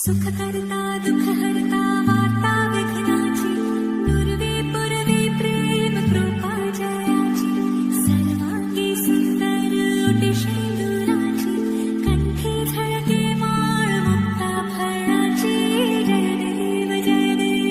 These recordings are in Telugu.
सुखकर्ता दुःखहर्ता वार्ता विघ्नाची पूर्वे पुरवे प्रेम कृपा जयाची सर्वांगी सुंदर ओटी शेंदुराची कंठी झळके माळ मुक्ता फळाची जय देव जय देव.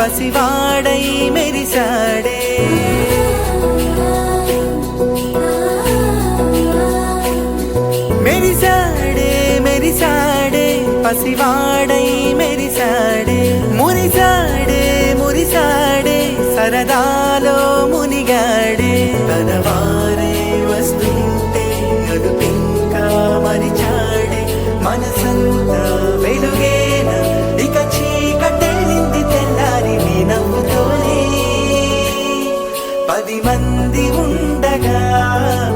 పసివాడై మెరిసాడే మెరిసాడే మెరిసాడే పసివాడై మెరిసాడే మురిసాడే మురిసాడే సరదాలో మునిగాడే తనవారే వస్తుంటే అదుపింకా మరిచాడే మనసంతా వెలుగేనా ఇక చీకటెళ్ళింది తెల్లారి నీ నవ్వుతోనే 10 మంది ఉండగా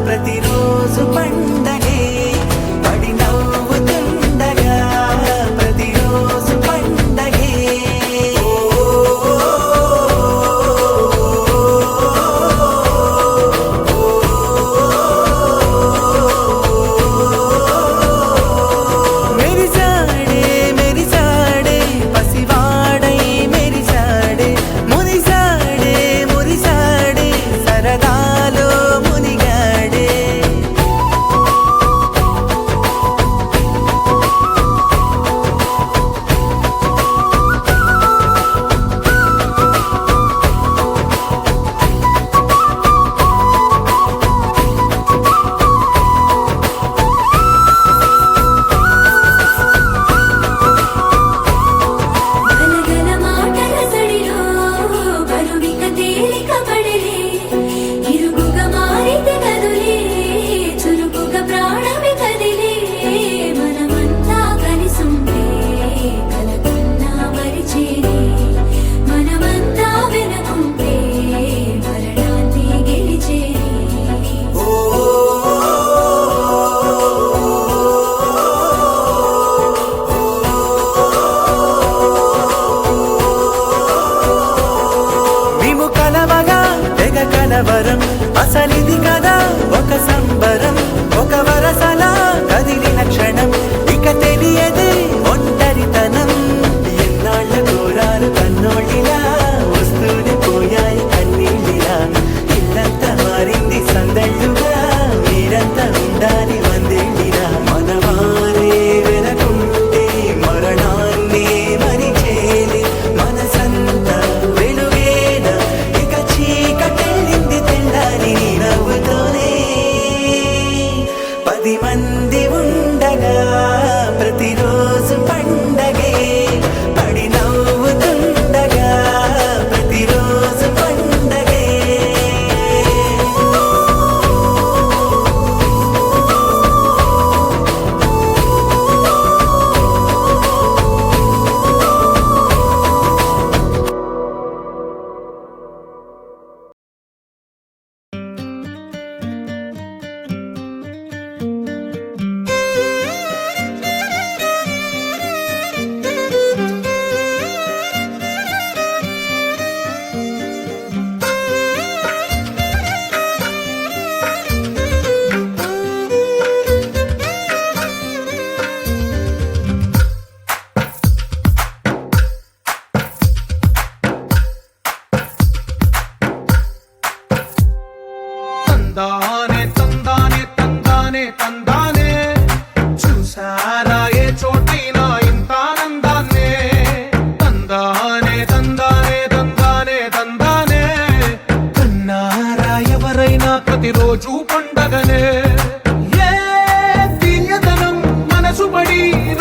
ప్రతిరోజు పండగే పడి నవ్వుతుండగా ప్రతిరోజు పండగే. ఓ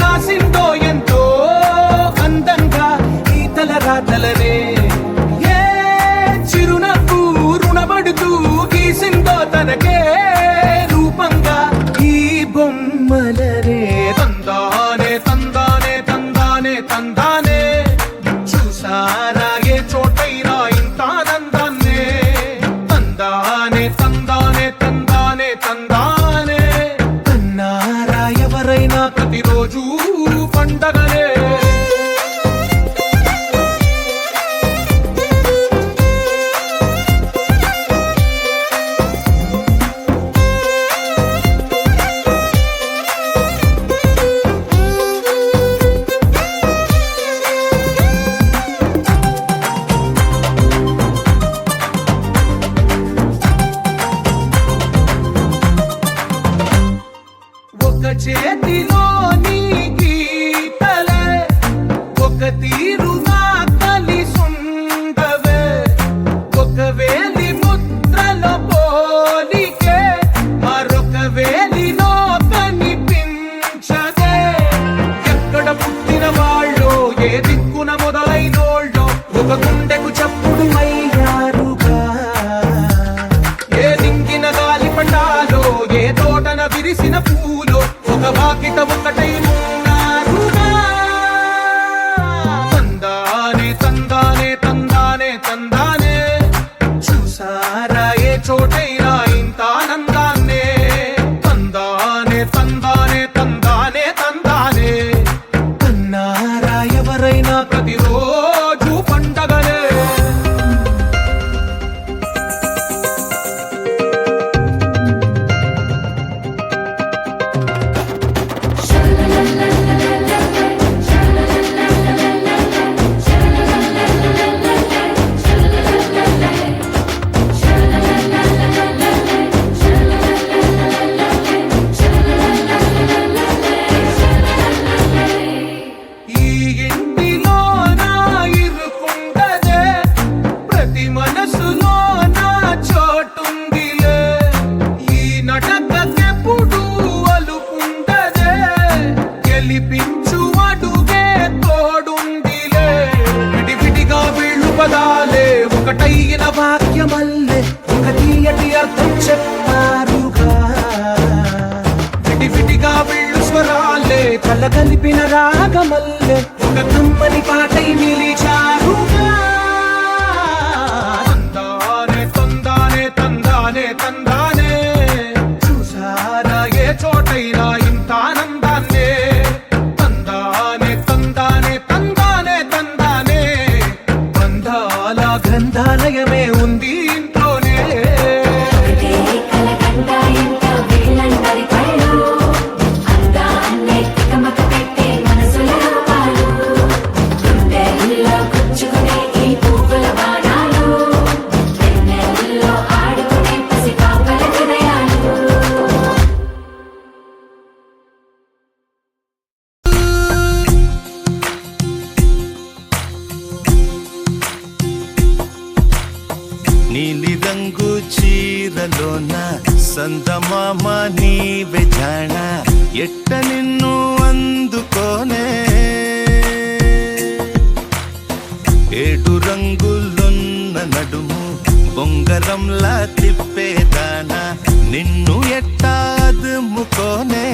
రాసిందో ఎంతో అందంగా ఈ తల రాతలనే ఏ చిరునవ్వు రుణపడుతూ గీసిందో తనకే రూపంగా ఈ బొమ్మలనే తందానే తందానే తందానే తందానే చూసారా ఏ చోటైనా ఇంత ఆనందాన్నే తందానే తందానే తందానే తందానే కన్నారా ఎవరైనా ప్రతిరోజు పండగలే ఒక చేతిలో నీ గీతలే ఒక తీరుగా కలిసుండవే ఒక వేలి ముద్రల పోలికే మరొక వేలిలో కనిపించదే ఎక్కడ పుట్టిన వాళ్ళో ఏ దిక్కున మొదలైనోళ్ళో ఒక గుండెకు చప్పుడు అయ్యారుగా ఏ దింగిన గాలి పటాలో ఏ తోటన విరిసిన పూలో ఒక వాకిట ఒకటై ఉన్నారుగా తందానే తందానే తందానే తందానే చూసారా ఏ చోటైనా ఇంత ఆనందాన్నే తందానే తందానే తందానే తందానే కన్నారా ఎవరైనా ప్రతిరోజు పండగలే ఈ ఇంటిలో నా ఇరుకుండదే ప్రతి మనసులో నా చోటుందిలే ఈ నటకెప్పుడు అలుపుండదే గెలిపించు అడుగే తోడుందిలే విడివిడిగా వీళ్ళు పదాలే ఒకటైన వాక్యమల్లే ఒక తీయటి అర్థం చెప్పారుగా విడివిడిగా వీళ్ళు స్వరాలే కలగలిపిన రాగమల్లే ఒక కమ్మని పాటై నిలిచారుగా తందానే తందానే తందానే తందానే చూసారా ఏ చోటైనా ఇంత ఆనందాన్నే తందానే తందానే తందానే తందానే బంధాల గ్రంథాలయమే ఉంది ఇంట్లోనే ఒకటే కలకండ ఎంత వీళ్ళందరి కళ్ళు అందాన్నే తికమక పెట్టే మనసుల రూపాలు గుండెల్లో గుచ్చుకునే ఈ పువ్వుల బాణాలు వెన్నెల్లో ఆడుకునే పసిపాపల హృదయాలు నీలి రంగు చీరలోన సందమామ నీవే జాణ ఎట్ట నిన్ను అందుకోనే ఏడు రంగులున్న నడుము బొంగరంలా తిప్పేదానా నిన్ను ఎట్టా అదుముకోనే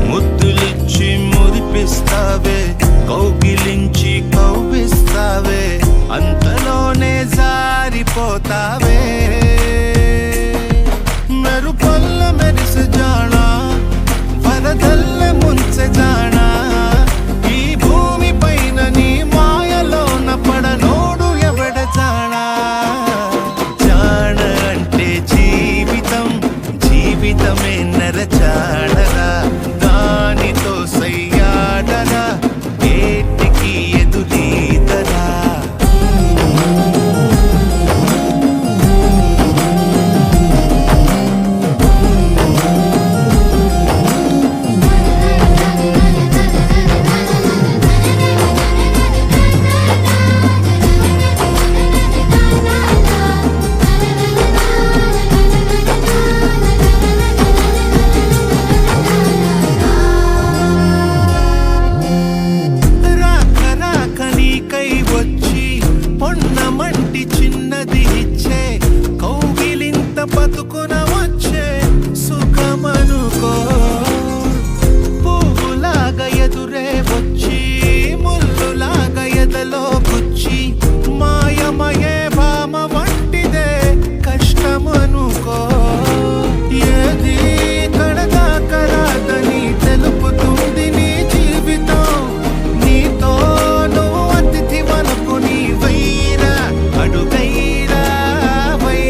ముద్దులిచ్చి మురిపిస్తావే కౌగిలించి కౌగిస్తావే అంతలోనే జారిపోతావే మెరుపల్ల మెరిసి జాణ అనుకో పువ్వులాగా ఎదురే వచ్చి ముల్లులాగా ఎదలో గుచ్చి మాయమయే భామ వంటిదే కష్టమనుకో ఏది కడదాకరాదని తెలుపుతుంది నీ జీవితం నీతో నువ్వు అతిథి వనకు నీ వైరా అడుగైరా వై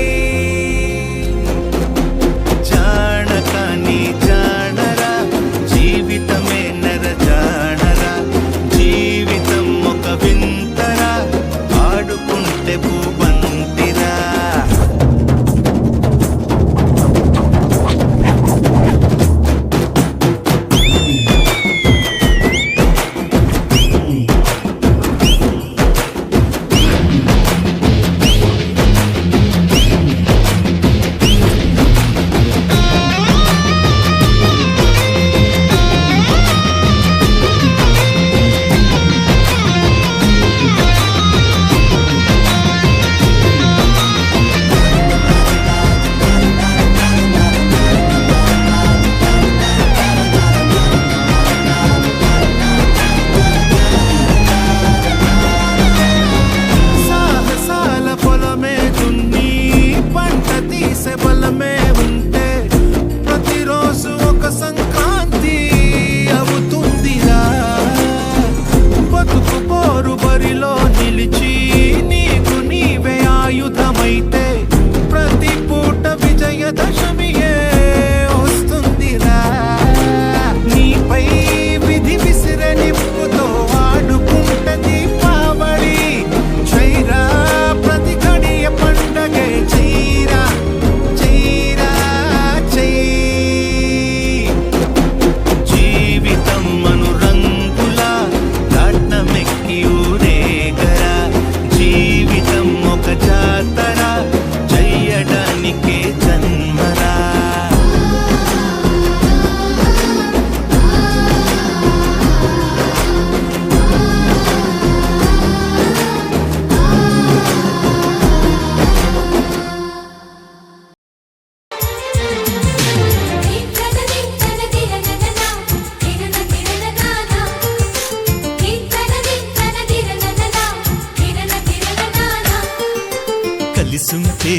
జానకాని జానరా జీవితమే నర జానరా జీవితం ఒక వింతరా ఆడుకుంటే భూబంతిరా సాహసాల పొలమే దున్ని పంట తీసే బలమే ఉంటే ప్రతిరోజు ఒక సంక్రాంతి అవుతుందిరా బతుకు పోరు బరిలో నిలిచి నీకు నీవే ఆయుధమైతే ప్రతి పూట విజయదశమియే వస్తుందిరా నీపై విధి విసిరే నిప్పుతో ఆడుకుంటే దీపావళి చైరా ప్రతి గడియ పండగే చైరా చైరా చై జీవితం అనురంగుల రాట్నమెక్కి ఊరేగరా జీవితం ఒక జాతర చెయ్యడానికే జన్మరా కలిసుంటే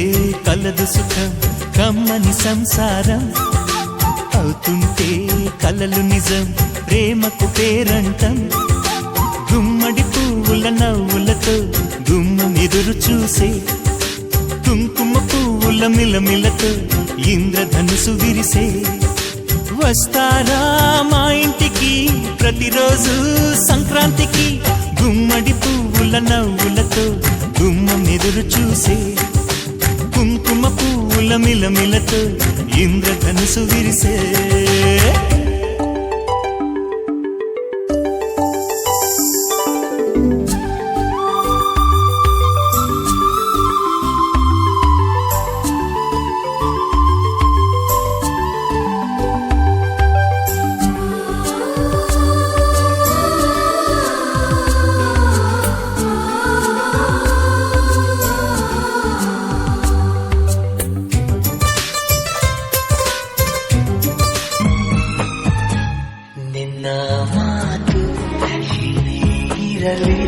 కలదు సుఖం కమ్మని సంసారం అవుతుంటే కలలు నిజం ప్రేమకు పేరంటం గుమ్మడి పువ్వుల నవ్వులతో గుమ్మం ఎదురు చూసే కుంకుమ పువ్వుల మిలమిలతో ఇంద్రధనుసు విరిసే వస్తారా మా ఇంటికి ప్రతిరోజు సంక్రాంతికి గుమ్మడి పువ్వుల నవ్వులతో గుమ్మం ఎదురు చూసే కుంకుమ పువ్వుల మిలమిలతో ఇంద్రధనుసు విరిసే ನಿನ್ನ ಮಾತು ಇರಲಿ